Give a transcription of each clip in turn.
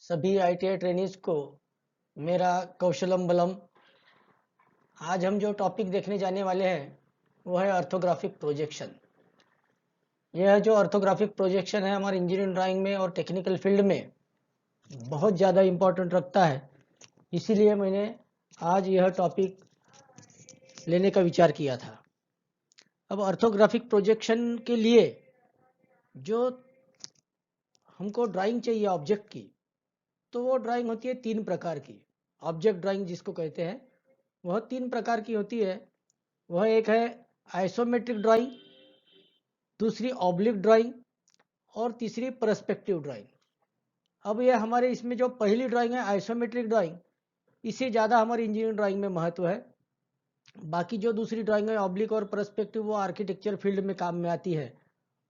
सभी ITI trainees को मेरा कौशलम बलम। आज हम जो टॉपिक देखने जाने वाले हैं वो है ऑर्थोग्राफिक प्रोजेक्शन। यह जो ऑर्थोग्राफिक प्रोजेक्शन है हमारे इंजीनियरिंग ड्राइंग में और टेक्निकल फील्ड में बहुत ज़्यादा इम्पोर्टेंट रखता है। इसीलिए मैंने आज यह टॉपिक लेने का विचार किया था। अब ऑर्थोग्राफिक प्रोजेक्शन के लिए जो हमको ड्राइंग चाहिए ऑब्जेक्ट की, तो वो ड्राइंग होती है तीन प्रकार की। ऑब्जेक्ट ड्राइंग जिसको कहते हैं वह तीन प्रकार की होती है। वह एक है आइसोमेट्रिक ड्राइंग, दूसरी ऑब्लिक ड्राइंग और तीसरी पर्सपेक्टिव ड्राइंग। अब यह हमारे इसमें जो पहली ड्राइंग है आइसोमेट्रिक ड्राइंग, इससे ज़्यादा हमारी इंजीनियरिंग ड्राइंग में महत्व है। बाकी जो दूसरी ड्राइंग है ऑब्लिक और पर्सपेक्टिव वो आर्किटेक्चर फील्ड में काम में आती है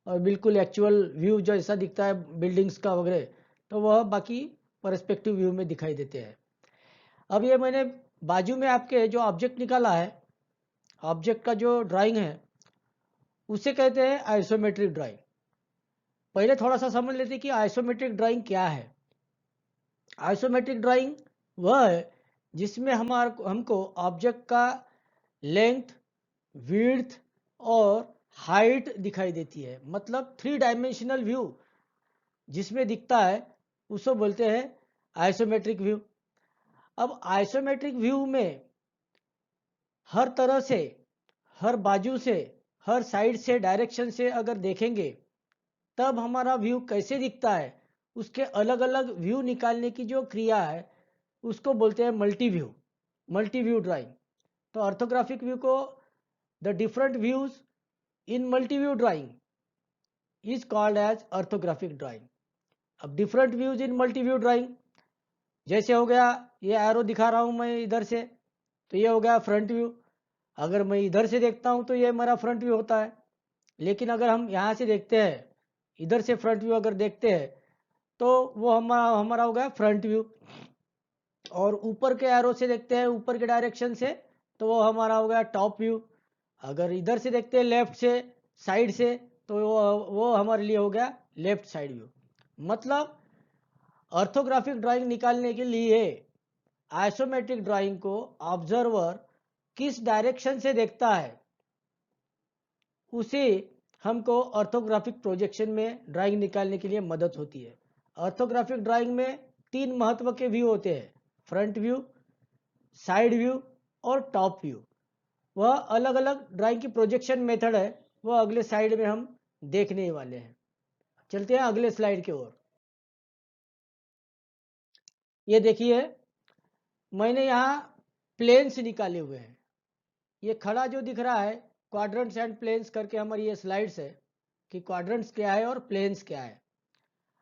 और बिल्कुल एक्चुअल व्यू जैसा दिखता है बिल्डिंग्स का वगैरह, तो वह बाकी पर्सपेक्टिव व्यू में दिखाई देते हैं। अब ये मैंने बाजू में आपके जो ऑब्जेक्ट निकाला है, ऑब्जेक्ट का जो ड्राइंग है उसे कहते हैं आइसोमेट्रिक ड्राइंग। पहले थोड़ा सा समझ लेते हैं कि आइसोमेट्रिक ड्राइंग क्या है। आइसोमेट्रिक ड्राइंग वह है जिसमें हमको ऑब्जेक्ट का लेंथ, विड्थ और हाइट दिखाई देती है। मतलब 3 डायमेंशनल व्यू जिसमें दिखता है उसको बोलते हैं आइसोमेट्रिक व्यू। अब आइसोमेट्रिक व्यू में हर तरह से, हर बाजू से, हर साइड से, डायरेक्शन से अगर देखेंगे तब हमारा व्यू कैसे दिखता है, उसके अलग अलग व्यू निकालने की जो क्रिया है उसको बोलते हैं multi view, multi view drawing. तो ऑर्थोग्राफिक व्यू को the different views in multi view drawing is called as orthographic drawing. अब different views in multi view drawing जैसे हो गया, ये एरो दिखा रहा हूँ मैं इधर से, तो ये हो गया फ्रंट व्यू। अगर मैं इधर से देखता हूँ तो ये मेरा फ्रंट व्यू होता है। लेकिन अगर हम यहाँ से देखते हैं, इधर से फ्रंट व्यू अगर देखते हैं तो वो हमारा हमारा हो गया फ्रंट व्यू। और ऊपर के एरो से देखते हैं, ऊपर के डायरेक्शन से, तो वो हमारा हो गया टॉप व्यू। अगर इधर से देखते हैं लेफ्ट से, साइड से, तो वो हमारे लिए हो गया लेफ्ट साइड व्यू। मतलब ऑर्थोग्राफिक ड्राइंग निकालने के लिए आइसोमेट्रिक ड्राइंग को ऑब्जर्वर किस डायरेक्शन से देखता है उसे हमको ऑर्थोग्राफिक प्रोजेक्शन में ड्राइंग निकालने के लिए मदद होती है। ऑर्थोग्राफिक ड्राइंग में 3 महत्व के व्यू होते हैं, फ्रंट व्यू, साइड व्यू और टॉप व्यू। वह अलग अलग ड्राइंग की प्रोजेक्शन मेथड है, वह अगले स्लाइड में हम देखने वाले हैं। चलते हैं अगले स्लाइड की ओर। ये देखिए, मैंने यहाँ प्लेन्स निकाले हुए हैं। ये खड़ा जो दिख रहा है क्वाड्रेंट्स एंड प्लेन्स करके हमारी ये स्लाइड्स है कि क्वाड्रेंट्स क्या है और प्लेन्स क्या है।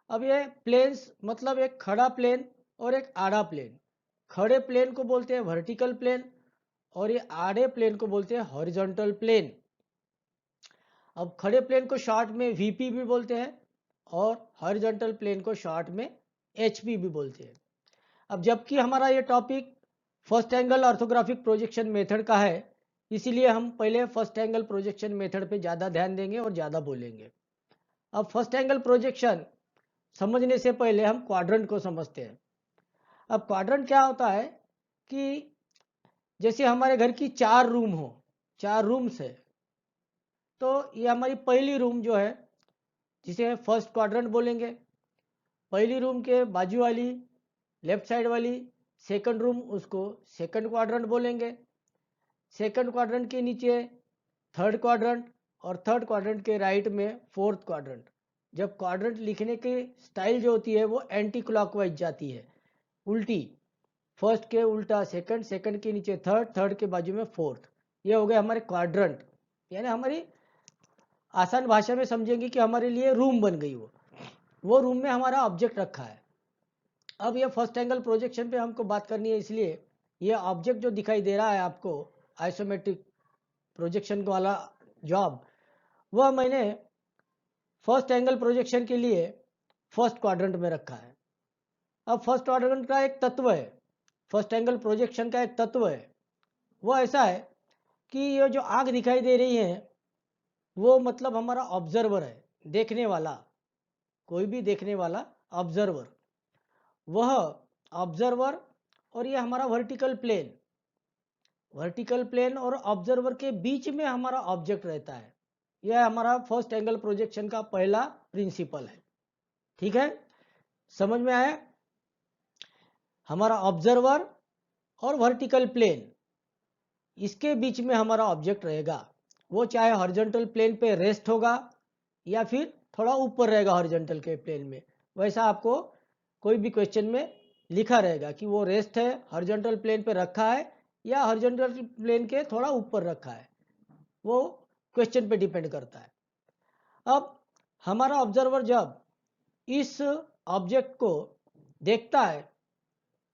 अब ये प्लेन्स मतलब एक खड़ा प्लेन और एक आड़ा प्लेन। खड़े प्लेन को बोलते हैं वर्टिकल प्लेन और ये आड़े प्लेन को बोलते हैं हॉरिजॉन्टल प्लेन। अब खड़े प्लेन को शॉर्ट में वीपी भी बोलते हैं और हॉरिजॉन्टल प्लेन को शॉर्ट में एचपी भी बोलते हैं। अब जबकि हमारा ये topic first angle orthographic projection method का है, इसीलिए हम पहले फर्स्ट एंगल प्रोजेक्शन मेथड पे ज़्यादा ध्यान देंगे और ज़्यादा बोलेंगे। अब फर्स्ट एंगल प्रोजेक्शन समझने से पहले हम क्वाड्रेंट को समझते हैं। अब क्वाड्रेंट क्या होता है कि जैसे हमारे घर की 4 रूम हो, 4 रूम्स है, तो ये हमारी पहली रूम जो है जिसे फर्स्ट क्वाड्रेंट बोलेंगे। पहली रूम के बाजू वाली लेफ्ट साइड वाली सेकंड रूम, उसको सेकंड क्वाड्रेंट बोलेंगे। सेकंड क्वाड्रेंट के नीचे थर्ड क्वाड्रेंट और थर्ड क्वाड्रेंट के राइट में फोर्थ क्वाड्रेंट। जब क्वाड्रेंट लिखने की स्टाइल जो होती है वो एंटी क्लॉकवाइज जाती है, उल्टी। फर्स्ट के उल्टा सेकंड, सेकंड के नीचे थर्ड, थर्ड के बाजू में फोर्थ। ये हो गए हमारे क्वाड्रेंट। यानी हमारी आसान भाषा में समझेंगे कि हमारे लिए रूम बन गई। वो रूम में हमारा ऑब्जेक्ट रखा है। अब ये फर्स्ट एंगल प्रोजेक्शन पे हमको बात करनी है, इसलिए ये ऑब्जेक्ट जो दिखाई दे रहा है आपको आइसोमेट्रिक प्रोजेक्शन वाला जॉब, वह मैंने फर्स्ट एंगल प्रोजेक्शन के लिए फर्स्ट क्वाड्रेंट में रखा है। अब फर्स्ट क्वाड्रेंट का एक तत्व है, फर्स्ट एंगल प्रोजेक्शन का एक तत्व है, वो ऐसा है कि ये जो आंख दिखाई दे रही है वो मतलब हमारा ऑब्जर्वर है, देखने वाला, कोई भी देखने वाला ऑब्जर्वर। वह ऑब्जर्वर और ये हमारा वर्टिकल प्लेन और ऑब्जर्वर के बीच में हमारा ऑब्जेक्ट रहता है। यह हमारा फर्स्ट एंगल प्रोजेक्शन का पहला प्रिंसिपल है। ठीक है, समझ में आया? हमारा ऑब्जर्वर और वर्टिकल प्लेन, इसके बीच में हमारा ऑब्जेक्ट रहेगा। वो चाहे हॉरिजॉन्टल प्लेन पे रेस्ट होगा या फिर थोड़ा ऊपर रहेगा हॉरिजॉन्टल के प्लेन में। वैसा आपको कोई भी क्वेश्चन में लिखा रहेगा कि वो रेस्ट है, हॉरिजॉन्टल प्लेन पे रखा है या हॉरिजॉन्टल प्लेन के थोड़ा ऊपर रखा है, वो क्वेश्चन पे डिपेंड करता है। अब हमारा ऑब्जर्वर जब इस ऑब्जेक्ट को देखता है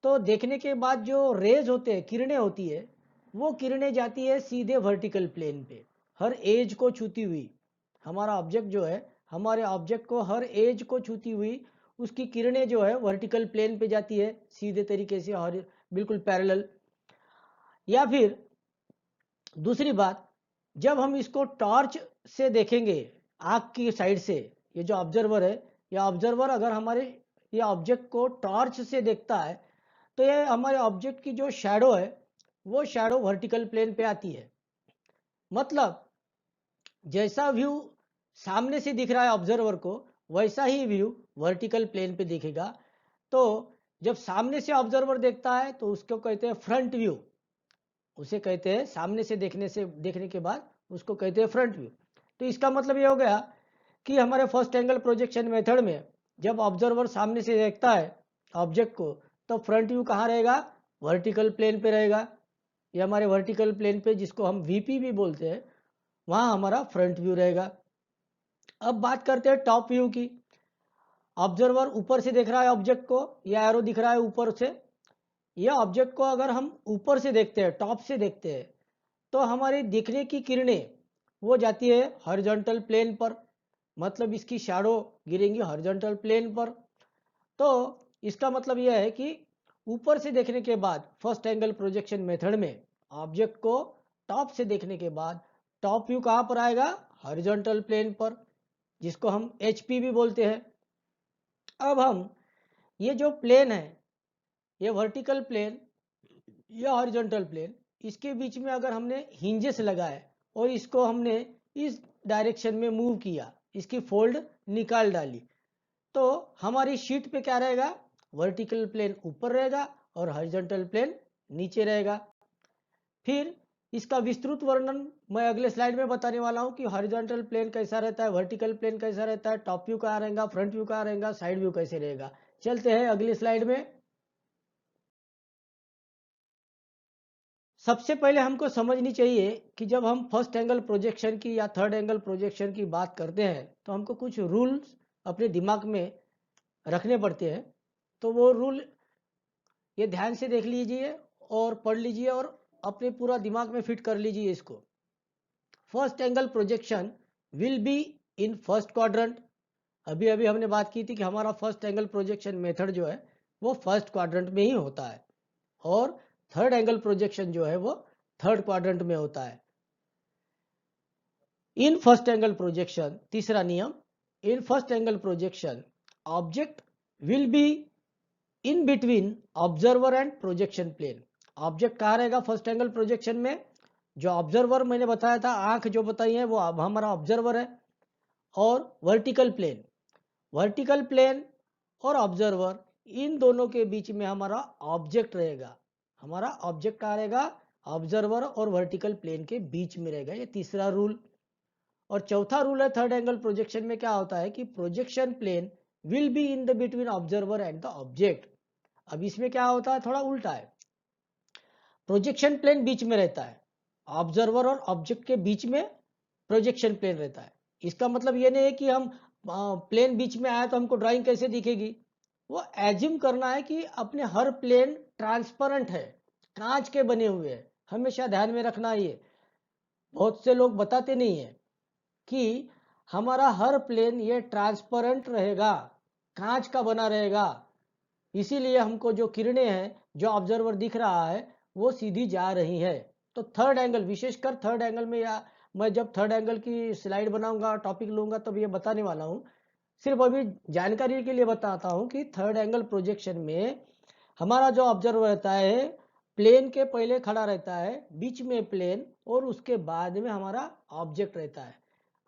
तो देखने के बाद जो रेज होते हैं, किरणें होती है, वो किरणें जाती है सीधे वर्टिकल प्लेन पे, हर एज को छूती हुई। हमारा ऑब्जेक्ट जो है, हमारे ऑब्जेक्ट को हर एज को छूती हुई उसकी किरणें जो है वर्टिकल प्लेन पे जाती है सीधे तरीके से, और बिल्कुल पैरेलल। या फिर दूसरी बात, जब हम इसको टॉर्च से देखेंगे आँख की साइड से, ये जो ऑब्जर्वर है, ये ऑब्जर्वर अगर हमारे ये ऑब्जेक्ट को टॉर्च से देखता है तो ये हमारे ऑब्जेक्ट की जो शैडो है वो शैडो वर्टिकल प्लेन पे आती है। मतलब जैसा व्यू सामने से दिख रहा है ऑब्जर्वर को, वैसा ही व्यू वर्टिकल प्लेन पे दिखेगा। तो जब सामने से ऑब्जर्वर देखता है तो उसको कहते हैं फ्रंट व्यू, उसे कहते हैं सामने से देखने के बाद उसको कहते हैं फ्रंट व्यू। तो इसका मतलब ये हो गया कि हमारे फर्स्ट एंगल प्रोजेक्शन मेथड में जब ऑब्जर्वर सामने से देखता है ऑब्जेक्ट को, तो फ्रंट व्यू कहाँ रहेगा? वर्टिकल प्लेन पे रहेगा। ये हमारे वर्टिकल प्लेन पे, जिसको हम वीपी भी बोलते हैं, वहाँ हमारा फ्रंट व्यू रहेगा। अब बात करते हैं टॉप व्यू की। ऑब्जर्वर ऊपर से देख रहा है ऑब्जेक्ट को, यह एरो दिख रहा है ऊपर से। यह ऑब्जेक्ट को अगर हम ऊपर से देखते हैं, टॉप से देखते हैं, तो हमारी दिखने की किरणें वो जाती है हॉरिजॉन्टल प्लेन पर, मतलब इसकी शैडो गिरेंगी हॉरिजॉन्टल प्लेन पर। तो इसका मतलब यह है कि ऊपर से देखने के बाद फर्स्ट एंगल प्रोजेक्शन मेथड में ऑब्जेक्ट को टॉप से देखने के बाद टॉप व्यू कहाँ पर आएगा? हॉरिजॉन्टल प्लेन पर, जिसको हम एचपी भी बोलते हैं। अब हम ये जो प्लेन है, ये वर्टिकल प्लेन या हॉरिजॉन्टल प्लेन, इसके बीच में अगर हमने हिंजेस लगाए और इसको हमने इस डायरेक्शन में मूव किया, इसकी फोल्ड निकाल डाली, तो हमारी शीट पे क्या रहेगा? वर्टिकल प्लेन ऊपर रहेगा और हॉरिजॉन्टल प्लेन नीचे रहेगा। फिर इसका विस्तृत वर्णन मैं अगले स्लाइड में बताने वाला हूं कि हॉरिजॉन्टल प्लेन कैसा रहता है, वर्टिकल प्लेन कैसा रहता है, टॉप व्यू कहाँ रहेगा, फ्रंट व्यू कहाँ रहेगा, साइड व्यू कैसे रहेगा। चलते हैं अगली स्लाइड में। सबसे पहले हमको समझनी चाहिए कि जब हम फर्स्ट एंगल प्रोजेक्शन की या थर्ड एंगल प्रोजेक्शन की बात करते हैं तो हमको कुछ रूल्स अपने दिमाग में रखने पड़ते हैं। तो वो रूल ये ध्यान से देख लीजिए और पढ़ लीजिए और अपने पूरा दिमाग में फिट कर लीजिए इसको। First angle projection will be in first quadrant. अभी अभी हमने बात की थी कि हमारा फर्स्ट एंगल प्रोजेक्शन मेथड जो है वो फर्स्ट क्वाड्रेंट में ही होता है, और थर्ड एंगल प्रोजेक्शन जो है वो थर्ड क्वाड्रेंट में होता है। इन फर्स्ट एंगल प्रोजेक्शन, तीसरा नियम, in first angle projection object will be in between observer and projection plane. Object कहाँ रहेगा फर्स्ट एंगल प्रोजेक्शन में? जो ऑब्जर्वर मैंने बताया था, आंख जो बताई है वो अब हमारा ऑब्जर्वर है, और वर्टिकल प्लेन और ऑब्जर्वर, इन दोनों के बीच में हमारा ऑब्जेक्ट रहेगा। हमारा ऑब्जेक्ट कहाँ रहेगा? ऑब्जर्वर और वर्टिकल प्लेन के बीच में रहेगा। ये तीसरा रूल। और चौथा रूल है थर्ड एंगल प्रोजेक्शन में, क्या होता है कि projection plane will be in the between observer and the object. अब इसमें क्या होता है, थोड़ा उल्टा है। प्रोजेक्शन प्लेन बीच में रहता है, ऑब्जर्वर और ऑब्जेक्ट के बीच में प्रोजेक्शन प्लेन रहता है। इसका मतलब ये नहीं है कि हम प्लेन बीच में आया तो हमको ड्राइंग कैसे दिखेगी। वो एज्यूम करना है कि अपने हर प्लेन ट्रांसपेरेंट है, कांच के बने हुए हैं। हमेशा ध्यान में रखना, ये बहुत से लोग बताते नहीं है कि हमारा हर प्लेन ये ट्रांसपेरेंट रहेगा, कांच का बना रहेगा। इसीलिए हमको जो किरणें हैं, जो ऑब्जर्वर दिख रहा है, वो सीधी जा रही है। तो थर्ड एंगल, विशेषकर थर्ड एंगल में, या मैं जब थर्ड एंगल की स्लाइड बनाऊंगा, टॉपिक लूंगा, तब ये बताने वाला हूँ। सिर्फ अभी जानकारी के लिए बताता हूँ कि थर्ड एंगल प्रोजेक्शन में हमारा जो ऑब्जर्वर रहता है प्लेन के पहले खड़ा रहता है, बीच में प्लेन और उसके बाद में हमारा ऑब्जेक्ट रहता है।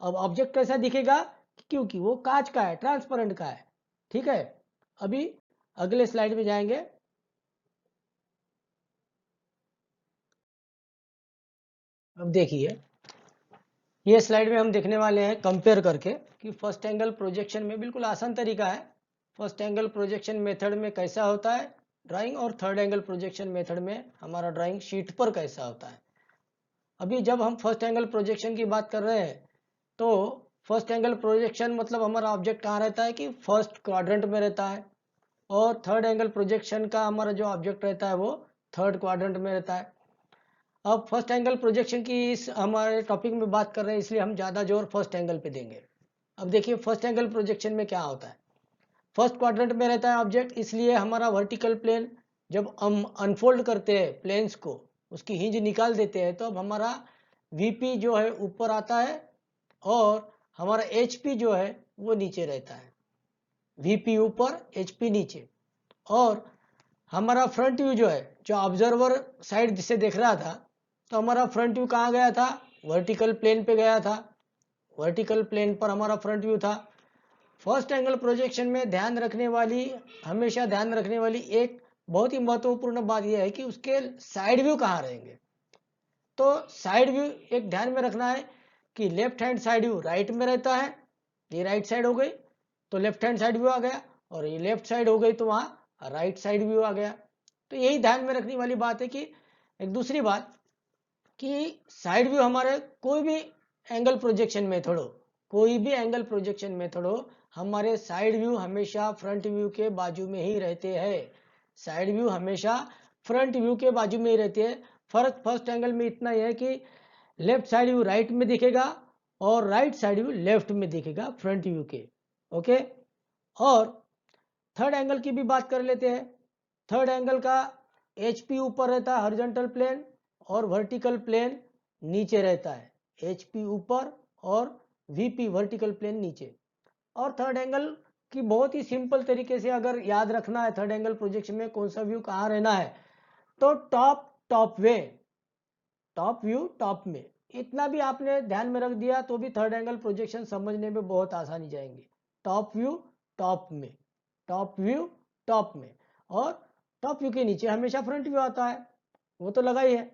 अब ऑब्जेक्ट कैसा दिखेगा, क्योंकि वो कांच का है, ट्रांसपेरेंट का है। ठीक है, अभी अगले स्लाइड में जाएंगे। अब देखिए, ये स्लाइड में हम देखने वाले हैं कंपेयर करके कि फर्स्ट एंगल प्रोजेक्शन में बिल्कुल आसान तरीका है। फर्स्ट एंगल प्रोजेक्शन मेथड में कैसा होता है ड्राइंग, और थर्ड एंगल प्रोजेक्शन मेथड में हमारा ड्राइंग शीट पर कैसा होता है। अभी जब हम फर्स्ट एंगल प्रोजेक्शन की बात कर रहे हैं तो फर्स्ट एंगल प्रोजेक्शन मतलब हमारा ऑब्जेक्ट कहाँ रहता है कि फर्स्ट क्वाड्रेंट में रहता है, और थर्ड एंगल प्रोजेक्शन का हमारा जो ऑब्जेक्ट रहता है वो थर्ड क्वाड्रेंट में रहता है। अब फर्स्ट एंगल प्रोजेक्शन की इस हमारे टॉपिक में बात कर रहे हैं, इसलिए हम ज़्यादा जोर फर्स्ट एंगल पे देंगे। अब देखिए फर्स्ट एंगल प्रोजेक्शन में क्या होता है। फर्स्ट क्वाड्रेंट में रहता है ऑब्जेक्ट, इसलिए हमारा वर्टिकल प्लेन जब हम अनफोल्ड करते हैं प्लेन्स को, उसकी हिंज निकाल देते हैं, तो अब हमारा वीपी जो है ऊपर आता है और हमारा एचपी जो है वो नीचे रहता है। वीपी ऊपर, एचपी नीचे। और हमारा फ्रंट व्यू जो है, जो ऑब्जर्वर साइड से देख रहा था, तो हमारा फ्रंट व्यू कहाँ गया था, वर्टिकल प्लेन पे गया था। वर्टिकल प्लेन पर हमारा फ्रंट व्यू था। फर्स्ट एंगल प्रोजेक्शन में ध्यान रखने वाली, हमेशा ध्यान रखने वाली एक बहुत ही महत्वपूर्ण बात यह है कि उसके साइड व्यू कहाँ रहेंगे। तो साइड व्यू एक ध्यान में रखना है कि left hand side view right में रहता है। ये राइट साइड हो गई तो लेफ्ट हैंड साइड व्यू आ गया, और ये लेफ्ट साइड हो गई तो वहाँ राइट साइड व्यू आ गया। तो यही ध्यान में रखने वाली बात है कि एक दूसरी बात कि साइड व्यू हमारे कोई भी एंगल प्रोजेक्शन मेथड हो, कोई भी एंगल प्रोजेक्शन मेथड हो, हमारे साइड व्यू हमेशा फ्रंट व्यू के बाजू में ही रहते हैं। साइड व्यू हमेशा फ्रंट व्यू के बाजू में ही रहते हैं। फर्क फर्स्ट एंगल में इतना ही है कि लेफ्ट साइड व्यू राइट में दिखेगा और राइट साइड व्यू लेफ्ट में दिखेगा फ्रंट व्यू के। ओके, और थर्ड एंगल की भी बात कर लेते हैं। थर्ड एंगल का एचपी ऊपर रहता है हॉरिजॉन्टल प्लेन, और वर्टिकल प्लेन नीचे रहता है। एचपी ऊपर और वीपी वर्टिकल प्लेन नीचे। और थर्ड एंगल की बहुत ही सिंपल तरीके से अगर याद रखना है थर्ड एंगल प्रोजेक्शन में कौन सा व्यू कहाँ रहना है, तो टॉप टॉप वे, टॉप व्यू टॉप में। इतना भी आपने ध्यान में रख दिया तो भी थर्ड एंगल प्रोजेक्शन समझने में बहुत आसानी जाएंगे। टॉप व्यू टॉप में, टॉप व्यू टॉप में, और टॉप व्यू के नीचे हमेशा फ्रंट व्यू आता है, वो तो लगा ही है।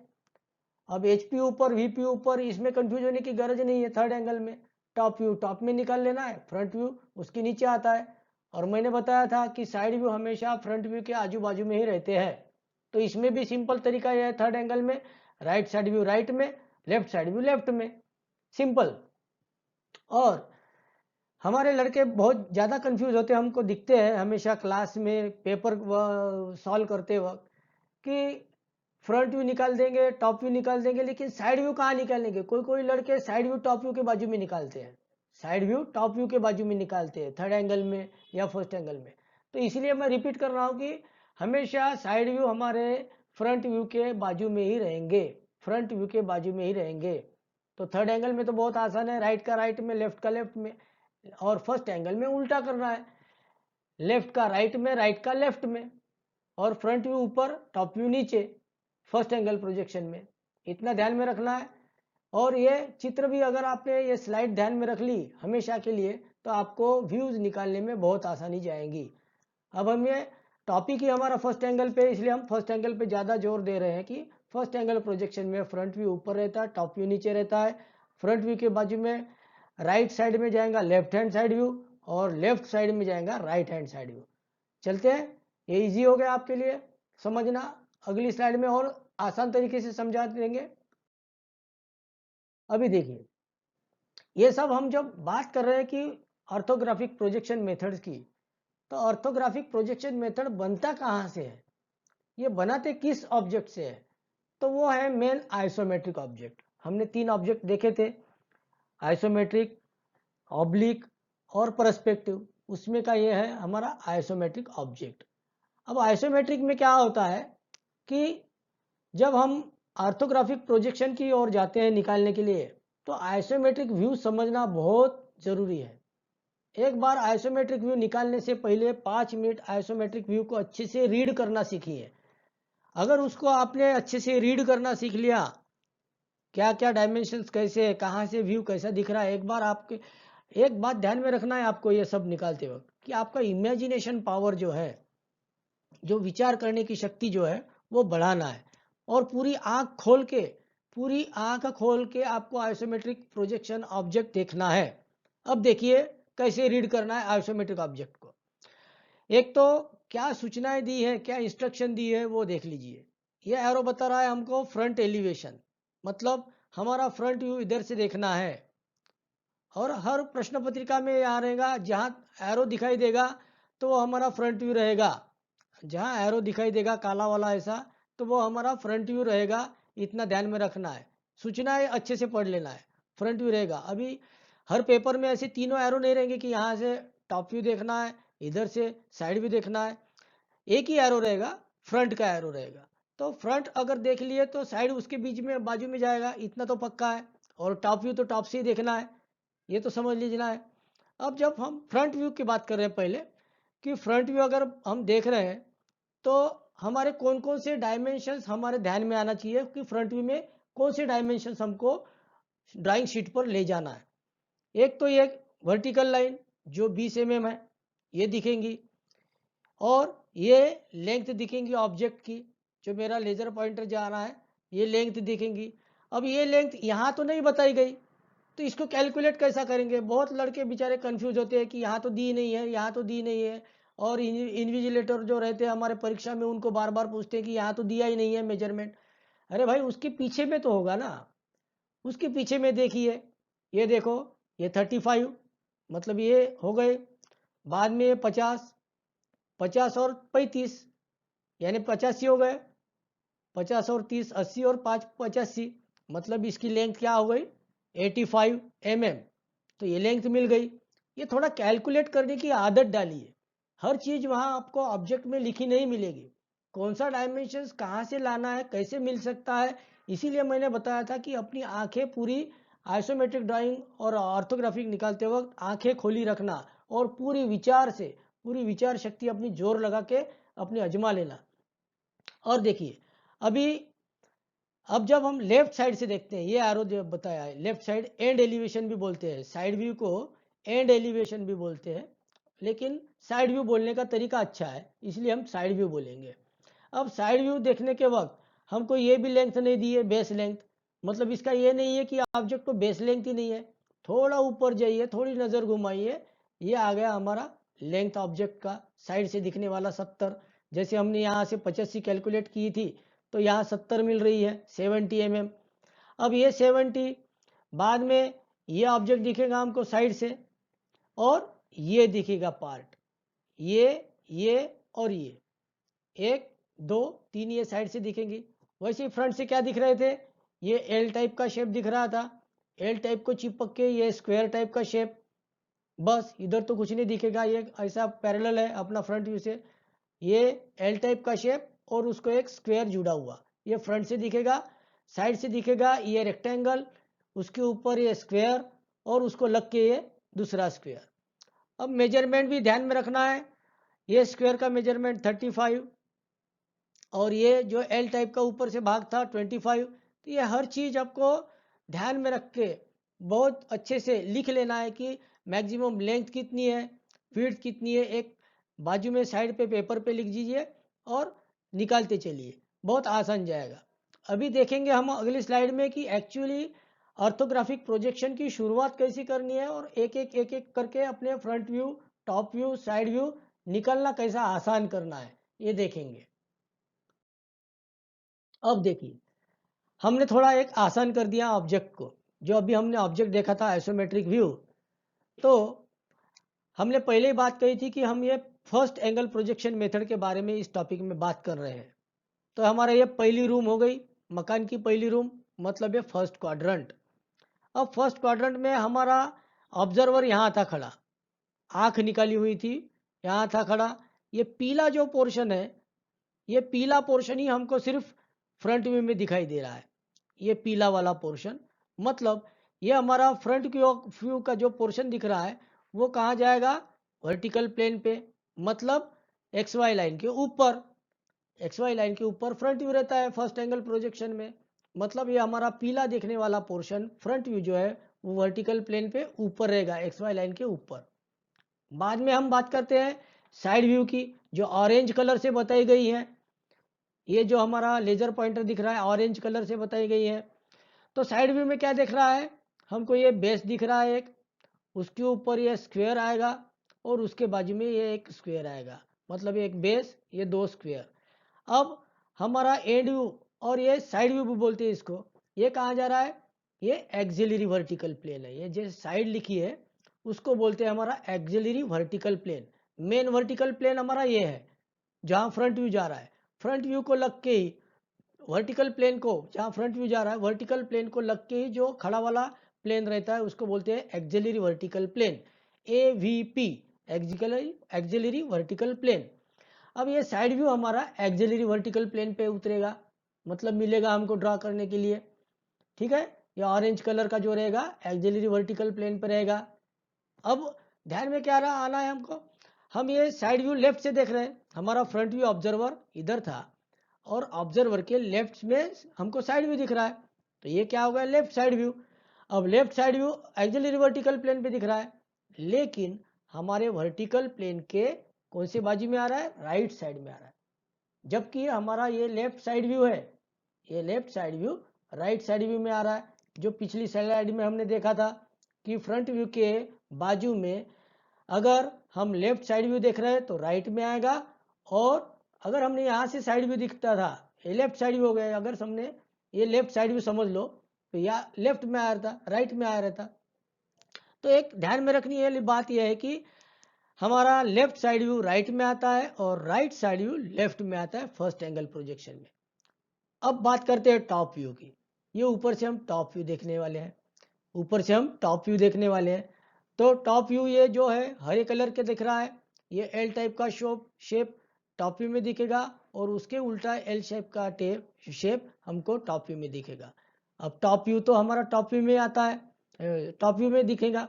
अब एचपी ऊपर वीपी ऊपर, इसमें कंफ्यूज होने की गरज नहीं है। थर्ड एंगल में टॉप व्यू टॉप में निकाल लेना है, फ्रंट व्यू उसके नीचे आता है। और मैंने बताया था कि साइड व्यू हमेशा फ्रंट व्यू के आजू बाजू में ही रहते हैं। तो इसमें भी सिंपल तरीका यह है थर्ड एंगल में, राइट साइड व्यू राइट में, लेफ्ट साइड व्यू लेफ्ट में, सिंपल। और हमारे लड़के बहुत ज़्यादा कंफ्यूज होते हैं, हमको दिखते हैं हमेशा क्लास में पेपर सॉल्व करते वक्त कि फ्रंट व्यू निकाल देंगे, टॉप व्यू निकाल देंगे, लेकिन साइड व्यू कहाँ निकालेंगे। कोई कोई लड़के साइड व्यू टॉप व्यू के बाजू में निकालते हैं, साइड व्यू टॉप व्यू के बाजू में निकालते हैं थर्ड एंगल में या फर्स्ट एंगल में। तो इसलिए मैं रिपीट कर रहा हूँ कि हमेशा साइड व्यू हमारे फ्रंट व्यू के बाजू में ही रहेंगे, फ्रंट व्यू के बाजू में ही रहेंगे। तो थर्ड एंगल में तो बहुत आसान है, राइट का राइट में, लेफ्ट का लेफ्ट में। और फर्स्ट एंगल में उल्टा करना है, लेफ्ट का राइट में, राइट का लेफ्ट में, और फ्रंट व्यू ऊपर, टॉप व्यू नीचे फर्स्ट एंगल प्रोजेक्शन में। इतना ध्यान में रखना है। और ये चित्र भी अगर आपने ये स्लाइड ध्यान में रख ली हमेशा के लिए, तो आपको व्यूज निकालने में बहुत आसानी जाएंगी। अब हम ये टॉपिक ही हमारा फर्स्ट एंगल पे, इसलिए हम फर्स्ट एंगल पे ज़्यादा जोर दे रहे हैं कि फर्स्ट एंगल प्रोजेक्शन में फ्रंट व्यू ऊपर रहता है, टॉप व्यू नीचे रहता है। फ्रंट व्यू के बाजू में राइट साइड में जाएगा लेफ्ट हैंड साइड व्यू, और लेफ्ट साइड में जाएगा राइट हैंड साइड व्यू। चलते हैं, ये इजी हो गया आपके लिए समझना। अगली स्लाइड में और आसान तरीके से समझा देंगे। अभी देखिए, ये सब हम जब बात कर रहे हैं कि ऑर्थोग्राफिक प्रोजेक्शन मेथड्स की, तो ऑर्थोग्राफिक प्रोजेक्शन मेथड बनता कहाँ से है, ये बनाते किस ऑब्जेक्ट से है, तो वो है मेन आइसोमेट्रिक ऑब्जेक्ट। हमने तीन ऑब्जेक्ट देखे थे, आइसोमेट्रिक, ऑब्लिक और परस्पेक्टिव। उसमें का ये है हमारा आइसोमेट्रिक ऑब्जेक्ट। अब आइसोमेट्रिक में क्या होता है कि जब हम ऑर्थोग्राफिक प्रोजेक्शन की ओर जाते हैं निकालने के लिए, तो आइसोमेट्रिक व्यू समझना बहुत ज़रूरी है। एक बार आइसोमेट्रिक व्यू निकालने से पहले 5 मिनट आइसोमेट्रिक व्यू को अच्छे से रीड करना सीखिए। अगर उसको आपने अच्छे से रीड करना सीख लिया, क्या क्या डायमेंशंस कैसे है, कहाँ से व्यू कैसा दिख रहा है, एक बार आपके एक बात ध्यान में रखना है आपको ये सब निकालते वक्त कि आपका इमेजिनेशन पावर जो है, जो विचार करने की शक्ति जो है वो बढ़ाना है। और पूरी आंख खोल के आपको आइसोमेट्रिक प्रोजेक्शन ऑब्जेक्ट देखना है। अब देखिए कैसे रीड करना है आइसोमेट्रिक ऑब्जेक्ट को। एक तो क्या सूचनाएं दी है, क्या इंस्ट्रक्शन दी है वो देख लीजिए। ये एरो बता रहा है हमको फ्रंट एलिवेशन, मतलब हमारा फ्रंट व्यू इधर से देखना है। और हर प्रश्न पत्रिका में यहाँ रहेगा, जहाँ एरो दिखाई देगा तो वो हमारा फ्रंट व्यू रहेगा। जहाँ एरो दिखाई देगा काला वाला ऐसा, तो वो हमारा फ्रंट व्यू रहेगा। इतना ध्यान में रखना है, सूचनाएं अच्छे से पढ़ लेना है, फ्रंट व्यू रहेगा। अभी हर पेपर में ऐसे तीनों एरो नहीं रहेंगे कि यहाँ से टॉप व्यू देखना है, इधर से साइड व्यू देखना है। एक ही एरो रहेगा, फ्रंट का एरो रहेगा। तो फ्रंट अगर देख लिए तो साइड उसके बीच में बाजू में जाएगा, इतना तो पक्का है। और टॉप व्यू तो टॉप से ही देखना है, ये तो समझ लीजिए है। अब जब हम फ्रंट व्यू की बात कर रहे हैं पहले, कि फ्रंट व्यू अगर हम देख रहे हैं तो हमारे कौन कौन से डायमेंशंस हमारे ध्यान में आना चाहिए कि फ्रंट व्यू में कौन से डायमेंशंस हमको ड्राइंग शीट पर ले जाना है। एक तो ये वर्टिकल लाइन जो 20 mm है, ये दिखेंगी। और ये लेंथ दिखेंगी ऑब्जेक्ट की, जो मेरा लेजर पॉइंटर जा रहा है, ये लेंथ दिखेंगी। अब ये लेंथ यहाँ तो नहीं बताई गई, तो इसको कैलकुलेट कैसा करेंगे। बहुत लड़के बेचारे कंफ्यूज होते हैं कि यहाँ तो दी नहीं है, यहाँ तो दी नहीं है। और इन्विजिलेटर जो रहते हैं हमारे परीक्षा में, उनको बार बार पूछते हैं कि यहाँ तो दिया ही नहीं है मेजरमेंट। अरे भाई उसके पीछे में तो होगा ना, उसके पीछे में देखिए। ये देखो, ये 35, मतलब ये हो गए। बाद में ये 50, 50 और 35, यानी 85 हो गए। 50 और 30 80 और 5 85, मतलब इसकी लेंथ क्या हो गई 85 mm। तो ये लेंथ मिल गई। ये थोड़ा कैलकुलेट करने की आदत डालिए। हर चीज़ वहाँ आपको ऑब्जेक्ट में लिखी नहीं मिलेगी, कौन सा डायमेंशंस कहाँ से लाना है, कैसे मिल सकता है। इसीलिए मैंने बताया था कि अपनी आंखें पूरी आइसोमेट्रिक ड्राइंग और ऑर्थोग्राफिक निकालते वक्त आंखें खोली रखना, और पूरी विचार शक्ति अपनी जोर लगा के अपने अजमा लेना। और देखिए अभी, अब जब हम लेफ्ट साइड से देखते हैं, ये एरो जो बताया है लेफ्ट साइड, एंड एलिवेशन भी बोलते हैं, साइड व्यू को एंड एलिवेशन भी बोलते हैं। लेकिन साइड व्यू बोलने का तरीका अच्छा है, इसलिए हम साइड व्यू बोलेंगे। अब साइड व्यू देखने के वक्त हमको ये भी लेंथ नहीं दी है, बेस लेंथ। मतलब इसका ये नहीं है कि ऑब्जेक्ट को बेस लेंथ ही नहीं है, थोड़ा ऊपर जाइए, थोड़ी नज़र घुमाइए, ये आ गया हमारा लेंथ ऑब्जेक्ट का साइड से दिखने वाला 70। जैसे हमने यहाँ से 85 कैलकुलेट की थी, तो यहाँ 70 मिल रही है, 70 mm। अब ये 70, बाद में ये ऑब्जेक्ट दिखेगा हमको साइड से, और ये दिखेगा पार्ट, ये और ये, 1 2 3 ये साइड से दिखेंगी। वैसे ही फ्रंट से क्या दिख रहे थे, ये एल टाइप का शेप दिख रहा था, एल टाइप को चिपक के ये स्क्वायर टाइप का शेप। बस इधर तो कुछ नहीं दिखेगा, ये ऐसा पैरेलल है अपना फ्रंट व्यू से। ये एल टाइप का शेप और उसको एक स्क्वायर जुड़ा हुआ, ये फ्रंट से दिखेगा। साइड से दिखेगा ये रेक्टेंगल, उसके ऊपर ये स्क्वायर, और उसको लग के ये दूसरा स्क्वायर। अब मेजरमेंट भी ध्यान में रखना है, ये स्क्वायर का मेजरमेंट 35, और ये जो एल टाइप का ऊपर से भाग था 25। तो ये हर चीज़ आपको ध्यान में रख के बहुत अच्छे से लिख लेना है कि मैक्सिमम लेंथ कितनी है, विड्थ कितनी है। एक बाजू में साइड पे पेपर पे लिख दीजिए और निकालते चलिए, बहुत आसान जाएगा। अभी देखेंगे हम अगली स्लाइड में कि एक्चुअली ऑर्थोग्राफिक प्रोजेक्शन की शुरुआत कैसी करनी है, और एक एक करके अपने front view, top view, side view निकलना कैसा आसान करना है, ये देखेंगे। अब देखिए, हमने थोड़ा एक आसान कर दिया ऑब्जेक्ट को। जो अभी हमने ऑब्जेक्ट देखा था आइसोमेट्रिक व्यू, तो हमने पहले ही बात कही थी कि हम ये फर्स्ट एंगल प्रोजेक्शन मेथड के बारे में इस टॉपिक में बात कर रहे हैं। तो हमारा ये पहली रूम हो गई, मकान की पहली रूम, मतलब ये फर्स्ट क्वाड्रंट। अब फर्स्ट क्वाड्रंट में हमारा ऑब्जर्वर यहाँ था खड़ा, आँख निकाली हुई थी, यहाँ था खड़ा। ये पीला जो पोर्शन है, ये पीला पोर्शन ही हमको सिर्फ फ्रंट व्यू में दिखाई दे रहा है, ये पीला वाला पोर्शन। मतलब ये हमारा फ्रंट व्यू का जो पोर्शन दिख रहा है, वो कहाँ जाएगा, वर्टिकल प्लेन पे, मतलब एक्स वाई लाइन के ऊपर। एक्स वाई लाइन के ऊपर फ्रंट व्यू रहता है फर्स्ट एंगल प्रोजेक्शन में, मतलब ये हमारा पीला देखने वाला पोर्शन फ्रंट व्यू जो है वो वर्टिकल प्लेन पे ऊपर रहेगा, एक्स वाई लाइन के ऊपर। बाद में हम बात करते हैं साइड व्यू की, जो ऑरेंज कलर से बताई गई है। ये जो हमारा लेजर पॉइंटर दिख रहा है ऑरेंज कलर से बताई गई है। तो साइड व्यू में क्या दिख रहा है हमको, ये बेस दिख रहा है एक, उसके ऊपर ये स्क्वायर आएगा और उसके बाजू में ये एक स्क्वायर आएगा, मतलब एक बेस ये दो स्क्वायर। अब हमारा एंड व्यू और ये साइड व्यू भी बोलते हैं इसको, ये कहाँ जा रहा है, ये एक्सिलरी वर्टिकल प्लेन है। ये जो साइड लिखी है उसको बोलते हैं हमारा auxiliary vertical plane. Main vertical plane हमारा ये है जहाँ फ्रंट व्यू जा रहा है, फ्रंट व्यू को लग के ही वर्टिकल प्लेन को, जहाँ फ्रंट व्यू जा रहा है वर्टिकल प्लेन को लग के ही जो खड़ा वाला प्लेन रहता है उसको बोलते हैं auxiliary vertical plane, AVP, auxiliary vertical plane. अब ये साइड व्यू हमारा एक्सिलरी वर्टिकल प्लेन पे उतरेगा, मतलब मिलेगा हमको ड्रा करने के लिए, ठीक है। ये ऑरेंज कलर का जो रहेगा एक्सिलरी वर्टिकल प्लेन पे रहेगा। अब ध्यान में क्या रहा आना है हमको, हम ये साइड व्यू लेफ्ट से देख रहे हैं, हमारा फ्रंट व्यू ऑब्जर्वर इधर था और ऑब्जर्वर के लेफ्ट में हमको साइड व्यू दिख रहा है, तो ये क्या हो गया, लेफ्ट साइड व्यू। अब left side view auxiliary vertical plane पे दिख रहा है, लेकिन हमारे वर्टिकल प्लेन के कौन से बाजू में आ रहा है, राइट साइड में आ रहा है। जबकि हमारा ये लेफ्ट साइड व्यू है, ये left side view right side view में आ रहा है। जो पिछली स्लाइड में हमने देखा था कि फ्रंट व्यू के बाजू में अगर हम लेफ्ट साइड व्यू देख रहे हैं तो राइट में आएगा, और अगर हमने यहाँ से साइड व्यू दिखता था, ये लेफ्ट साइड व्यू हो गया, अगर हमने ये लेफ्ट साइड व्यू समझ लो तो या लेफ्ट में आ रहा था, राइट में आ रहा था। तो एक ध्यान में रखनी वाली बात यह है कि हमारा लेफ्ट साइड व्यू राइट में आता है और राइट साइड व्यू लेफ्ट में आता है फर्स्ट एंगल प्रोजेक्शन में। अब बात करते हैं टॉप व्यू की। ये ऊपर से हम टॉप व्यू देखने वाले हैं, ऊपर से हम टॉप व्यू देखने वाले हैं। तो टॉप व्यू ये जो है हरे कलर के दिख रहा है, ये एल टाइप का शेप टॉप व्यू में दिखेगा, और उसके उल्टा एल शेप का शेप हमको टॉप व्यू में दिखेगा। अब टॉप व्यू तो हमारा टॉप व्यू में आता है, टॉप व्यू में दिखेगा।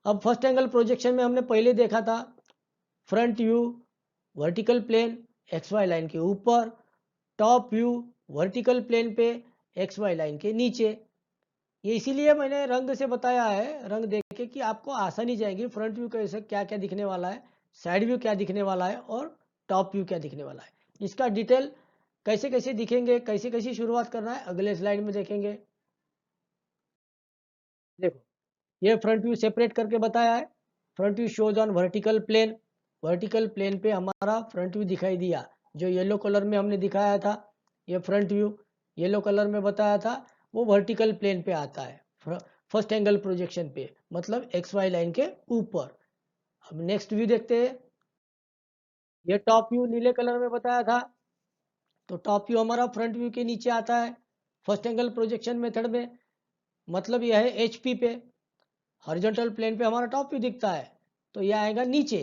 अब फर्स्ट एंगल प्रोजेक्शन में हमने पहले देखा था front view vertical plane X Y line के ऊपर, टॉप व्यू वर्टिकल प्लेन पे एक्स वाई लाइन के नीचे। ये इसीलिए मैंने रंग से बताया है, रंग देख के कि आपको आसानी जाएगी फ्रंट व्यू कैसे क्या क्या दिखने वाला है, साइड व्यू क्या दिखने वाला है और टॉप व्यू क्या दिखने वाला है। इसका डिटेल कैसे कैसे दिखेंगे, कैसे कैसे शुरुआत करना है अगले स्लाइड में देखेंगे। देखो ये फ्रंट व्यू सेपरेट करके बताया है। Front view shows on vertical plane पे हमारा फ्रंट व्यू दिखाई दिया, जो येलो कलर में हमने दिखाया था। ये फ्रंट व्यू येलो कलर में बताया था, वो वर्टिकल प्लेन पे आता है फर्स्ट एंगल प्रोजेक्शन पे, मतलब एक्स वाई लाइन के ऊपर। अब नेक्स्ट व्यू देखते हैं, ये टॉप व्यू नीले कलर में बताया था। तो टॉप व्यू हमारा फ्रंट व्यू के नीचे आता है फर्स्ट एंगल प्रोजेक्शन मेथड में, मतलब यह है HP पे, हॉरिजॉन्टल प्लेन पे हमारा टॉप व्यू दिखता है, तो ये आएगा नीचे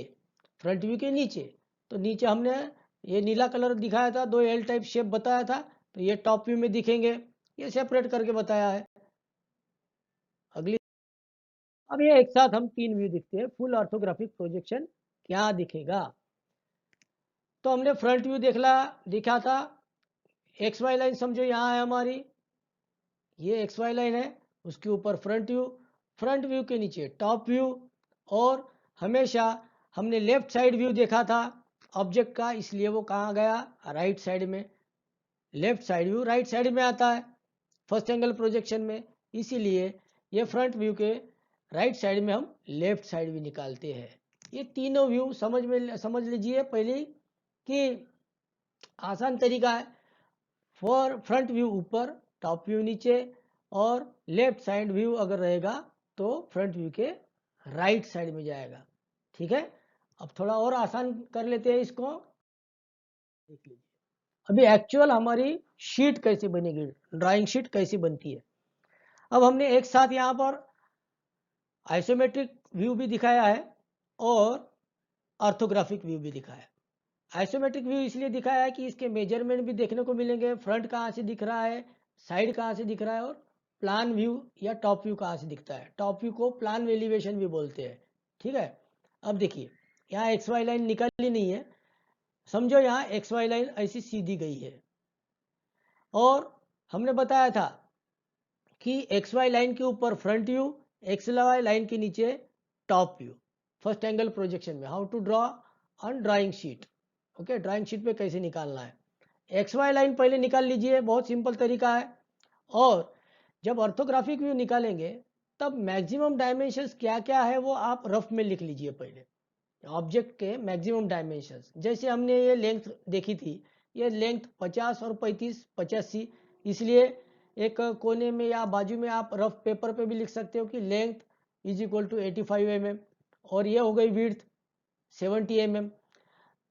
फ्रंट व्यू के नीचे। तो नीचे हमने ये नीला कलर दिखाया था, दो एल टाइप शेप बताया था, तो ये टॉप व्यू में दिखेंगे, ये सेपरेट करके बताया है। अगली, अब ये एक साथ हम तीन व्यू दिखते हैं, फुल ऑर्थोग्राफिक प्रोजेक्शन क्या दिखेगा। तो हमने फ्रंट व्यू दिखा था, एक्स वाई लाइन समझो यहाँ है हमारी, ये एक्स वाई लाइन है, उसके ऊपर फ्रंट व्यू के नीचे टॉप व्यू, और हमेशा हमने लेफ्ट साइड व्यू देखा था ऑब्जेक्ट का, इसलिए वो कहाँ गया, राइट साइड में। Left side view right side में आता है फर्स्ट एंगल प्रोजेक्शन में, इसीलिए ये फ्रंट व्यू के राइट साइड में हम लेफ्ट साइड व्यू निकालते हैं। ये तीनों व्यू समझ लीजिए पहले कि आसान तरीका है। फॉर फ्रंट व्यू ऊपर, टॉप व्यू नीचे, और लेफ्ट साइड व्यू अगर रहेगा तो फ्रंट व्यू के राइट साइड में जाएगा, ठीक है। अब थोड़ा और आसान कर लेते हैं इसको, देख लीजिए अभी एक्चुअल हमारी शीट कैसे बनेगी, ड्राइंग शीट कैसी बनती है। अब हमने एक साथ यहाँ पर आइसोमेट्रिक व्यू भी दिखाया है और ऑर्थोग्राफिक व्यू भी दिखाया है। आइसोमेट्रिक व्यू इसलिए दिखाया है कि इसके मेजरमेंट भी देखने को मिलेंगे, फ्रंट कहाँ से दिख रहा है, साइड कहाँ से दिख रहा है, और प्लान व्यू या टॉप व्यू कहाँ से दिखता है। टॉप व्यू को प्लान एलिवेशन भी बोलते हैं, ठीक है। अब देखिए यहाँ एक्स वाई लाइन निकली नहीं है, समझो यहाँ एक्स वाई लाइन ऐसी सीधी गई है, और हमने बताया था कि एक्स वाई लाइन के ऊपर front view, X Y line के नीचे top view, first angle projection में how to draw on drawing sheet. Okay, drawing sheet पे कैसे निकालना है, एक्स वाई लाइन पहले निकाल लीजिए, बहुत सिंपल तरीका है। और जब ऑर्थोग्राफिक व्यू निकालेंगे तब मैक्सिमम डायमेंशंस क्या क्या है वो आप रफ में लिख लीजिए पहले, ऑब्जेक्ट के मैक्सिमम डायमेंशंस। जैसे हमने ये लेंथ देखी थी, ये लेंथ 50 और 35 85, इसलिए एक कोने में या बाजू में आप रफ पेपर पे भी लिख सकते हो कि length is equal to 85 mm, और ये हो गई विड्थ 70 mm।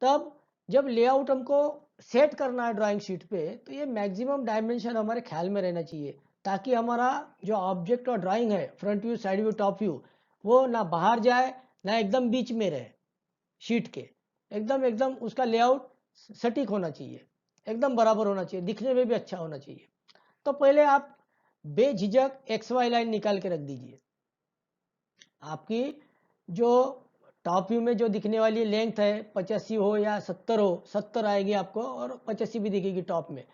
तब जब लेआउट हमको सेट करना है ड्राइंग शीट पे, तो ये मैक्सिमम डायमेंशन हमारे ख्याल में रहना चाहिए, ताकि हमारा जो ऑब्जेक्ट और ड्राइंग है, front view, side view, top view, वो ना बाहर जाए ना एकदम बीच में रहे शीट के, एकदम एकदम उसका लेआउट सटीक होना चाहिए, एकदम बराबर होना चाहिए, दिखने में भी अच्छा होना चाहिए। तो पहले आप बेझिझक एक्स वाई लाइन निकाल के रख दीजिए। आपकी जो टॉप व्यू में जो दिखने वाली लेंथ है 85 हो या 70 हो, 70 आएगी आपको, और 85 भी दिखेगी टॉप में,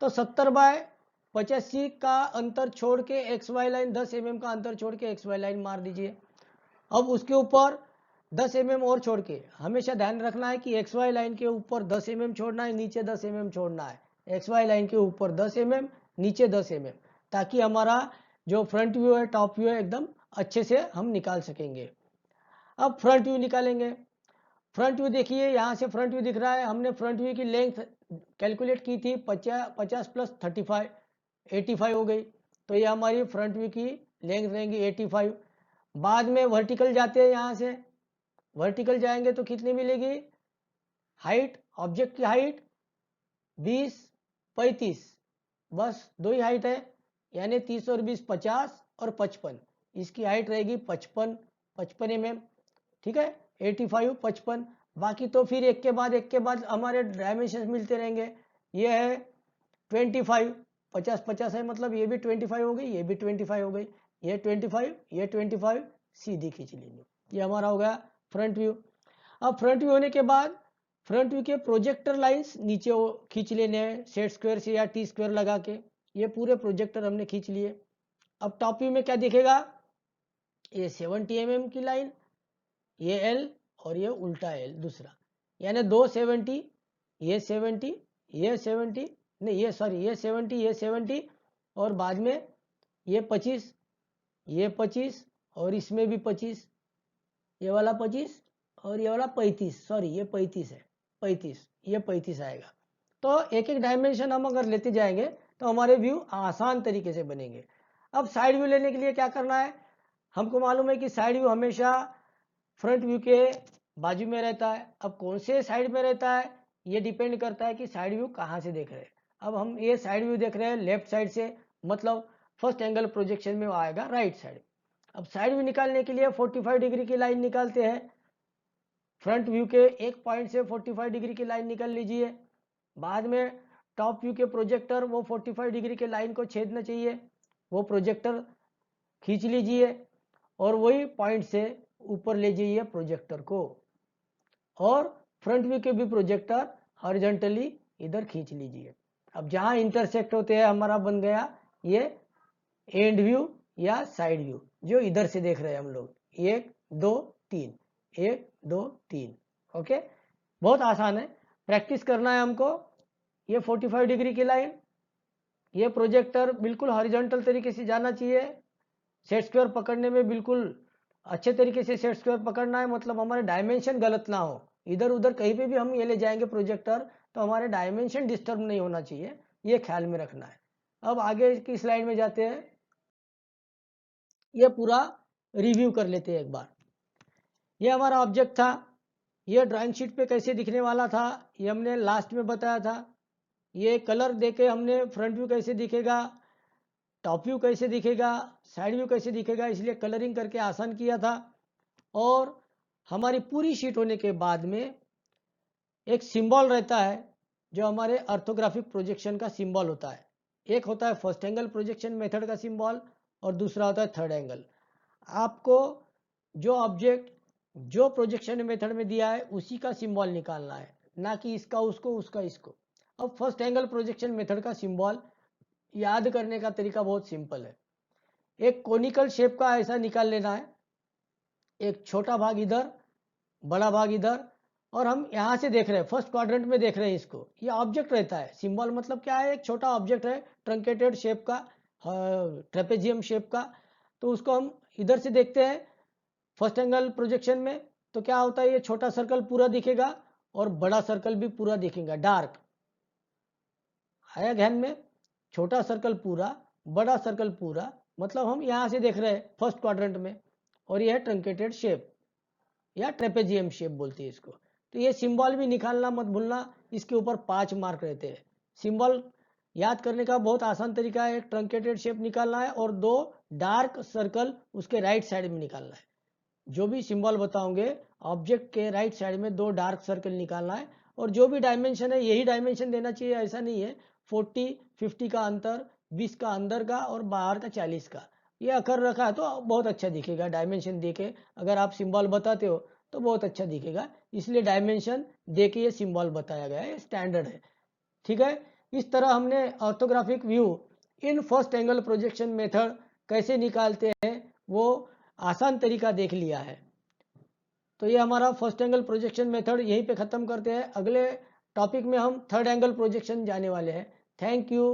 तो 70/85 का अंतर छोड़ के एक्स वाई लाइन 10 mm का अंतर छोड़ के एक्स वाई लाइन मार दीजिए। अब उसके ऊपर 10 mm और छोड़ के, हमेशा ध्यान रखना है कि एक्स वाई लाइन के ऊपर 10 mm छोड़ना है, नीचे 10 mm छोड़ना है, एक्स वाई लाइन के ऊपर 10 mm, नीचे 10 mm, ताकि हमारा जो फ्रंट व्यू है, टॉप व्यू है, एकदम अच्छे से हम निकाल सकेंगे। अब फ्रंट व्यू निकालेंगे। फ्रंट व्यू देखिए, यहाँ से फ्रंट व्यू दिख रहा है, हमने फ्रंट व्यू की लेंथ कैलकुलेट की थी 50 + 35 85 हो गई, तो ये हमारी फ्रंट व्यू की लेंथ रहेंगी 85। बाद में वर्टिकल जाते हैं, यहाँ से वर्टिकल जाएंगे तो कितनी मिलेगी हाइट, ऑब्जेक्ट की हाइट 20 35, बस दो ही हाइट है, यानी 30 और 20 50 और 55, इसकी हाइट रहेगी 55 mm। ठीक है, 85 55, बाकी तो फिर एक के बाद हमारे डायमेंशन मिलते रहेंगे। ये है 25, 50 50 है, मतलब ये भी 25 हो गई, ये भी 25 हो गई, ये 25, ये 25, सीधी खींच लीजिए, ये हमारा हो गया फ्रंट व्यू। अब फ्रंट व्यू होने के बाद फ्रंट व्यू के प्रोजेक्टर लाइंस नीचे खींच लेने हैं, सेट स्क्वायर से या टी स्क्वायर लगा के, ये पूरे प्रोजेक्टर हमने खींच लिए। अब टॉप व्यू में क्या दिखेगा, ये 70 mm की लाइन, ये एल, और ये उल्टा एल दूसरा, यानी दो 70, ये 70, ये 70, नहीं ये सॉरी, ये 70, ये 70, और बाद में ये 25, ये 25, और इसमें भी 25, ये वाला 25, और ये वाला 35, सॉरी ये 35 है, 35, ये 35 आएगा। तो एक एक डायमेंशन हम अगर लेते जाएंगे तो हमारे व्यू आसान तरीके से बनेंगे। अब साइड व्यू लेने के लिए क्या करना है, हमको मालूम है कि साइड व्यू हमेशा फ्रंट व्यू के बाजू में रहता है। अब कौन से साइड में रहता है ये डिपेंड करता है कि साइड व्यू कहाँ से देख रहे हैं। अब हम ये साइड व्यू देख रहे हैं लेफ्ट साइड से, मतलब फर्स्ट एंगल प्रोजेक्शन में वो आएगा राइट साइड। अब साइड व्यू निकालने के लिए 45 डिग्री की लाइन निकालते हैं, फ्रंट व्यू के एक पॉइंट से 45 डिग्री की लाइन निकाल लीजिए। बाद में टॉप व्यू के प्रोजेक्टर वो 45 डिग्री के लाइन को छेदना चाहिए, वो प्रोजेक्टर खींच लीजिए, और वही पॉइंट से ऊपर ले जाइए प्रोजेक्टर को, और फ्रंट व्यू के भी प्रोजेक्टर हॉरिजॉन्टली इधर खींच लीजिए। अब जहां इंटरसेक्ट होते हैं हमारा बन गया ये एंड व्यू या साइड व्यू, जो इधर से देख रहे हैं हम लोग, 1 2 3, 1 2 3। ओके, बहुत आसान है, प्रैक्टिस करना है हमको। ये 45 डिग्री की लाइन, ये प्रोजेक्टर बिल्कुल हॉरिजॉन्टल तरीके से जाना चाहिए, सेट स्क्वायर पकड़ने में बिल्कुल अच्छे तरीके से सेट स्क्वायर पकड़ना है, मतलब हमारे डायमेंशन गलत ना हो, इधर उधर कहीं पे भी हम ये ले जाएंगे प्रोजेक्टर तो हमारे डायमेंशन डिस्टर्ब नहीं होना चाहिए, ये ख्याल में रखना है। अब आगे की स्लाइड में जाते हैं, ये पूरा रिव्यू कर लेते हैं एक बार। ये हमारा ऑब्जेक्ट था, ये ड्राइंग शीट पे कैसे दिखने वाला था ये हमने लास्ट में बताया था। ये कलर देके हमने फ्रंट व्यू कैसे दिखेगा, टॉप व्यू कैसे दिखेगा, साइड व्यू कैसे दिखेगा, इसलिए कलरिंग करके आसान किया था। और हमारी पूरी शीट होने के बाद में एक सिंबल रहता है जो हमारे ऑर्थोग्राफिक प्रोजेक्शन का सिंबल होता है। एक होता है फर्स्ट एंगल प्रोजेक्शन मेथड का सिंबल, और दूसरा होता है थर्ड एंगल। आपको जो ऑब्जेक्ट जो प्रोजेक्शन मेथड में दिया है उसी का सिंबल निकालना है, ना कि इसका उसको उसका इसको। अब फर्स्ट एंगल प्रोजेक्शन मेथड का सिंबल याद करने का तरीका बहुत सिंपल है। एक कोनिकल शेप का ऐसा निकाल लेना है, एक छोटा भाग इधर, बड़ा भाग इधर, और हम यहाँ से देख रहे हैं, फर्स्ट क्वाड्रेंट में देख रहे हैं इसको। ये ऑब्जेक्ट रहता है, सिंबल मतलब क्या है, एक छोटा ऑब्जेक्ट है ट्रंकेटेड शेप का, ट्रेपेजियम शेप का। तो उसको हम इधर से देखते हैं फर्स्ट एंगल प्रोजेक्शन में, तो क्या होता है, ये छोटा सर्कल पूरा दिखेगा और बड़ा सर्कल भी पूरा दिखेगा, डार्क आया ध्यान में। छोटा सर्कल पूरा, बड़ा सर्कल पूरा, मतलब हम यहाँ से देख रहे हैं फर्स्ट क्वाड्रेंट में, और यह है ट्रंकेटेड शेप या ट्रेपेजियम शेप बोलते हैं इसको। तो ये सिंबल भी निकालना मत भूलना, इसके ऊपर 5 मार्क रहते हैं। सिंबल याद करने का बहुत आसान तरीका है, एक ट्रंकेटेड शेप निकालना है और 2 डार्क सर्कल उसके राइट साइड में निकालना है। जो भी सिंबल बताओगे ऑब्जेक्ट के राइट साइड में 2 डार्क सर्कल निकालना है, और जो भी डायमेंशन है यही डायमेंशन देना चाहिए, ऐसा नहीं है 40 50 का अंतर, 20 का अंदर का और बाहर का 40 का, ये अकर रखा है तो बहुत अच्छा दिखेगा डायमेंशन देके। अगर आप सिंबल बताते हो तो बहुत अच्छा दिखेगा, इसलिए डायमेंशन देके ये सिंबल बताया गया है, स्टैंडर्ड है। ठीक है, इस तरह हमने ऑर्थोग्राफिक व्यू इन फर्स्ट एंगल प्रोजेक्शन मेथड कैसे निकालते हैं वो आसान तरीका देख लिया है। तो ये हमारा फर्स्ट एंगल प्रोजेक्शन मेथड यहीं पे ख़त्म करते हैं। अगले टॉपिक में हम थर्ड एंगल प्रोजेक्शन जाने वाले हैं। Thank you.